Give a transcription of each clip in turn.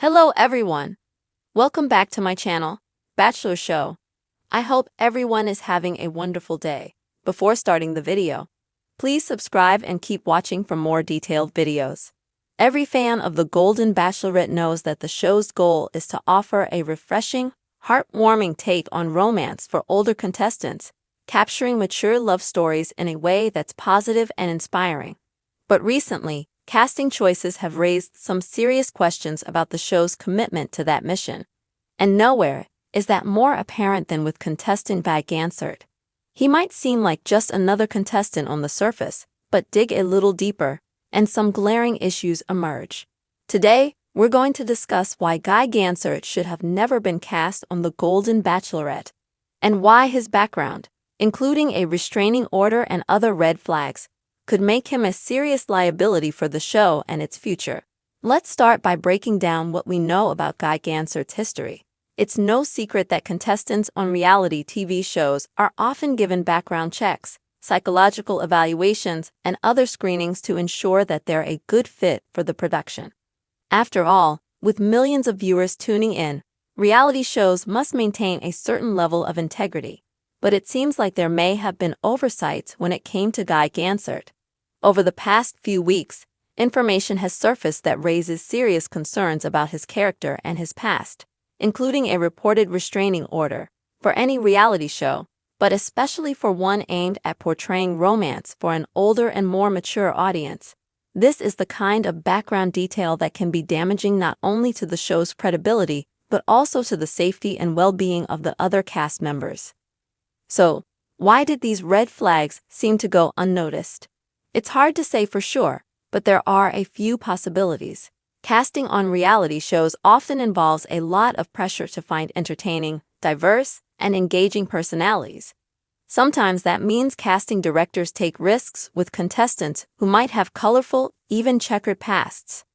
Hello everyone! Welcome back to my channel, Bachelor Show. I hope everyone is having a wonderful day. Before starting the video, please subscribe and keep watching for more detailed videos. Every fan of the Golden Bachelorette knows that the show's goal is to offer a refreshing, heartwarming take on romance for older contestants, capturing mature love stories in a way that's positive and inspiring. But recently, casting choices have raised some serious questions about the show's commitment to that mission. And nowhere is that more apparent than with contestant Guy Gansert. He might seem like just another contestant on the surface, but dig a little deeper, and some glaring issues emerge. Today, we're going to discuss why Guy Gansert should have never been cast on the Golden Bachelorette, and why his background, including a restraining order and other red flags, could make him a serious liability for the show and its future. Let's start by breaking down what we know about Guy Gansert's history. It's no secret that contestants on reality TV shows are often given background checks, psychological evaluations, and other screenings to ensure that they're a good fit for the production. After all, with millions of viewers tuning in, reality shows must maintain a certain level of integrity. But it seems like there may have been oversights when it came to Guy Gansert. Over the past few weeks, information has surfaced that raises serious concerns about his character and his past, including a reported restraining order for any reality show, but especially for one aimed at portraying romance for an older and more mature audience. This is the kind of background detail that can be damaging not only to the show's credibility, but also to the safety and well-being of the other cast members. So, why did these red flags seem to go unnoticed? It's hard to say for sure, but there are a few possibilities. Casting on reality shows often involves a lot of pressure to find entertaining, diverse, and engaging personalities. Sometimes that means casting directors take risks with contestants who might have colorful, even checkered pasts.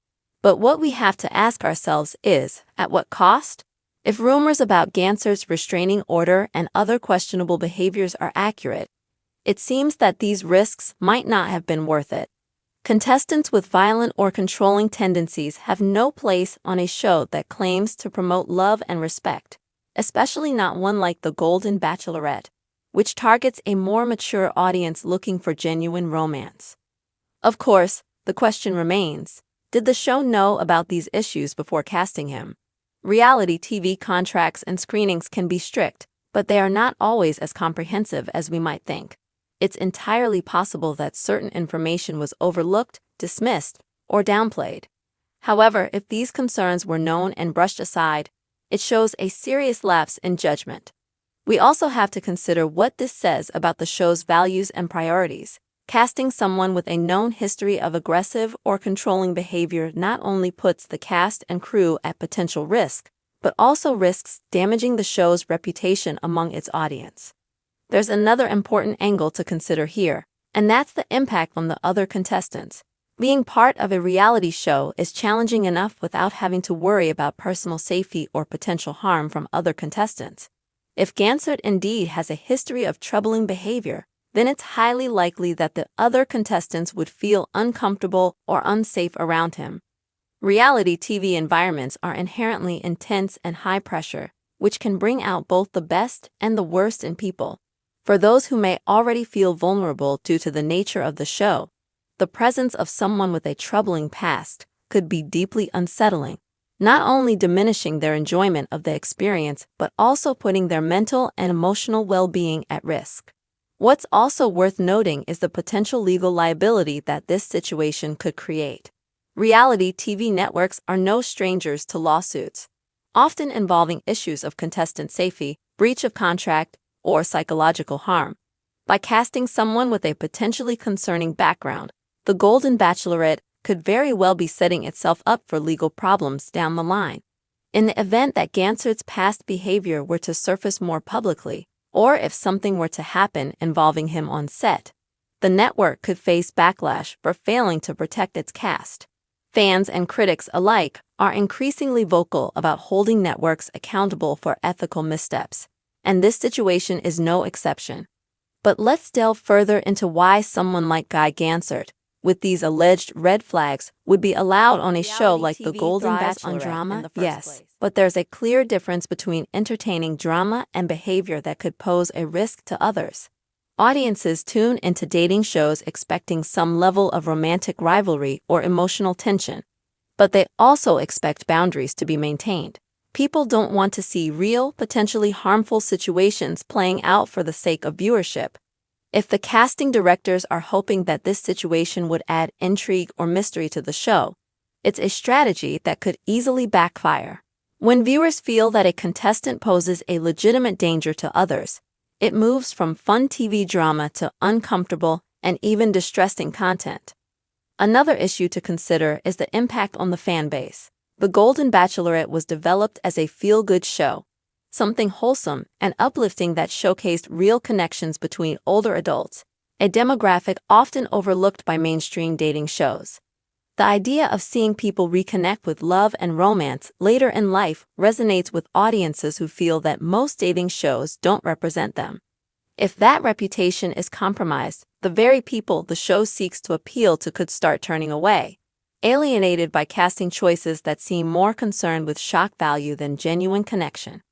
But what we have to ask ourselves is, at what cost? If rumors about Gansert's restraining order and other questionable behaviors are accurate, it seems that these risks might not have been worth it. Contestants with violent or controlling tendencies have no place on a show that claims to promote love and respect, especially not one like the Golden Bachelorette, which targets a more mature audience looking for genuine romance. Of course, the question remains, did the show know about these issues before casting him? Reality TV contracts and screenings can be strict, but they are not always as comprehensive as we might think. It's entirely possible that certain information was overlooked, dismissed, or downplayed. However, if these concerns were known and brushed aside, it shows a serious lapse in judgment. We also have to consider what this says about the show's values and priorities. Casting someone with a known history of aggressive or controlling behavior not only puts the cast and crew at potential risk, but also risks damaging the show's reputation among its audience. There's another important angle to consider here, and that's the impact on the other contestants. Being part of a reality show is challenging enough without having to worry about personal safety or potential harm from other contestants. If Gansert indeed has a history of troubling behavior, then it's highly likely that the other contestants would feel uncomfortable or unsafe around him. Reality TV environments are inherently intense and high pressure, which can bring out both the best and the worst in people. For those who may already feel vulnerable due to the nature of the show, the presence of someone with a troubling past could be deeply unsettling, not only diminishing their enjoyment of the experience, but also putting their mental and emotional well-being at risk. What's also worth noting is the potential legal liability that this situation could create. Reality TV networks are no strangers to lawsuits, often involving issues of contestant safety, breach of contract, or psychological harm. By casting someone with a potentially concerning background, the Golden Bachelorette could very well be setting itself up for legal problems down the line. In the event that Gansert's past behavior were to surface more publicly, or if something were to happen involving him on set, the network could face backlash for failing to protect its cast. Fans and critics alike are increasingly vocal about holding networks accountable for ethical missteps, and this situation is no exception. But let's delve further into why someone like Guy Gansert with these alleged red flags would be allowed on a show like The Golden Bachelorette on drama? Yes, but there's a clear difference between entertaining drama and behavior that could pose a risk to others. Audiences tune into dating shows expecting some level of romantic rivalry or emotional tension, but they also expect boundaries to be maintained. People don't want to see real, potentially harmful situations playing out for the sake of viewership. If the casting directors are hoping that this situation would add intrigue or mystery to the show, it's a strategy that could easily backfire. When viewers feel that a contestant poses a legitimate danger to others, it moves from fun TV drama to uncomfortable and even distressing content. Another issue to consider is the impact on the fan base. The Golden Bachelorette was developed as a feel-good show, something wholesome and uplifting that showcased real connections between older adults, a demographic often overlooked by mainstream dating shows. The idea of seeing people reconnect with love and romance later in life resonates with audiences who feel that most dating shows don't represent them. If that reputation is compromised, the very people the show seeks to appeal to could start turning away, alienated by casting choices that seem more concerned with shock value than genuine connection.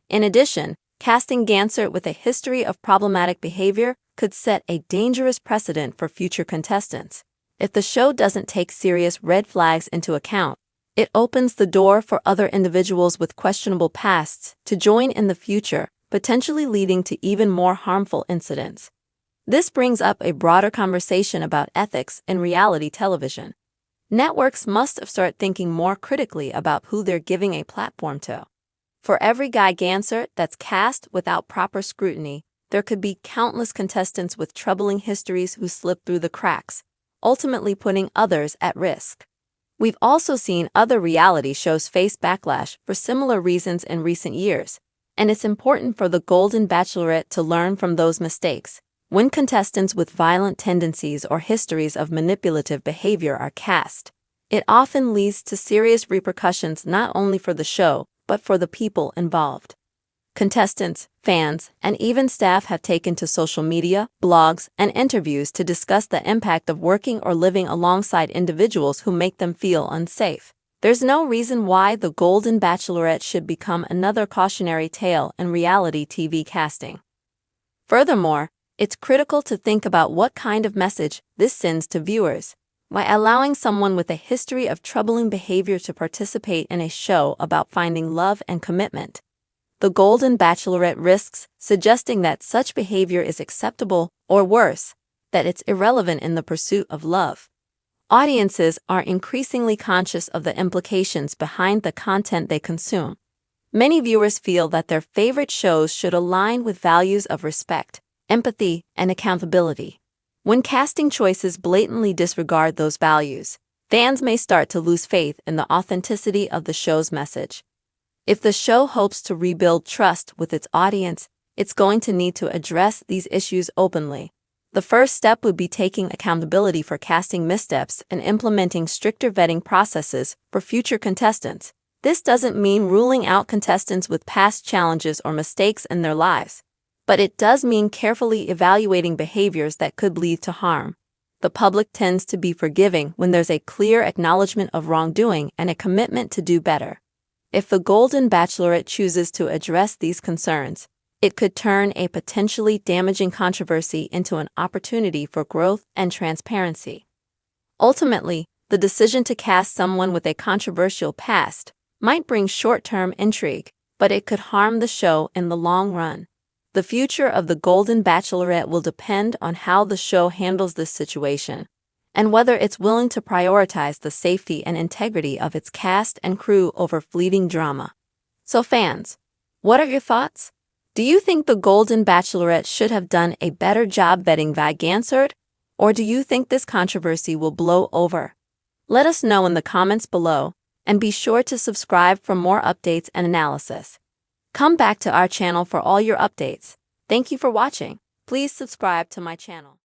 In addition, casting Gansert with a history of problematic behavior could set a dangerous precedent for future contestants. If the show doesn't take serious red flags into account, it opens the door for other individuals with questionable pasts to join in the future, potentially leading to even more harmful incidents. This brings up a broader conversation about ethics in reality television. Networks must start thinking more critically about who they're giving a platform to. For every Guy Gansert that's cast without proper scrutiny, there could be countless contestants with troubling histories who slip through the cracks, ultimately putting others at risk. We've also seen other reality shows face backlash for similar reasons in recent years, and it's important for the Golden Bachelorette to learn from those mistakes. When contestants with violent tendencies or histories of manipulative behavior are cast, it often leads to serious repercussions not only for the show, but for the people involved. Contestants, fans, and even staff have taken to social media, blogs, and interviews to discuss the impact of working or living alongside individuals who make them feel unsafe. There's no reason why the Golden Bachelorette should become another cautionary tale in reality TV casting. Furthermore, it's critical to think about what kind of message this sends to viewers. By allowing someone with a history of troubling behavior to participate in a show about finding love and commitment, the Golden Bachelorette risks suggesting that such behavior is acceptable, or worse, that it's irrelevant in the pursuit of love. Audiences are increasingly conscious of the implications behind the content they consume. Many viewers feel that their favorite shows should align with values of respect, empathy, and accountability. When casting choices blatantly disregard those values, fans may start to lose faith in the authenticity of the show's message. If the show hopes to rebuild trust with its audience, it's going to need to address these issues openly. The first step would be taking accountability for casting missteps and implementing stricter vetting processes for future contestants. This doesn't mean ruling out contestants with past challenges or mistakes in their lives, but it does mean carefully evaluating behaviors that could lead to harm. The public tends to be forgiving when there's a clear acknowledgement of wrongdoing and a commitment to do better. If the Golden Bachelorette chooses to address these concerns, it could turn a potentially damaging controversy into an opportunity for growth and transparency. Ultimately, the decision to cast someone with a controversial past might bring short-term intrigue, but it could harm the show in the long run. The future of the Golden Bachelorette will depend on how the show handles this situation, and whether it's willing to prioritize the safety and integrity of its cast and crew over fleeting drama. So fans, what are your thoughts? Do you think the Golden Bachelorette should have done a better job vetting Guy Gansert, or do you think this controversy will blow over? Let us know in the comments below, and be sure to subscribe for more updates and analysis. Come back to our channel for all your updates. Thank you for watching. Please subscribe to my channel.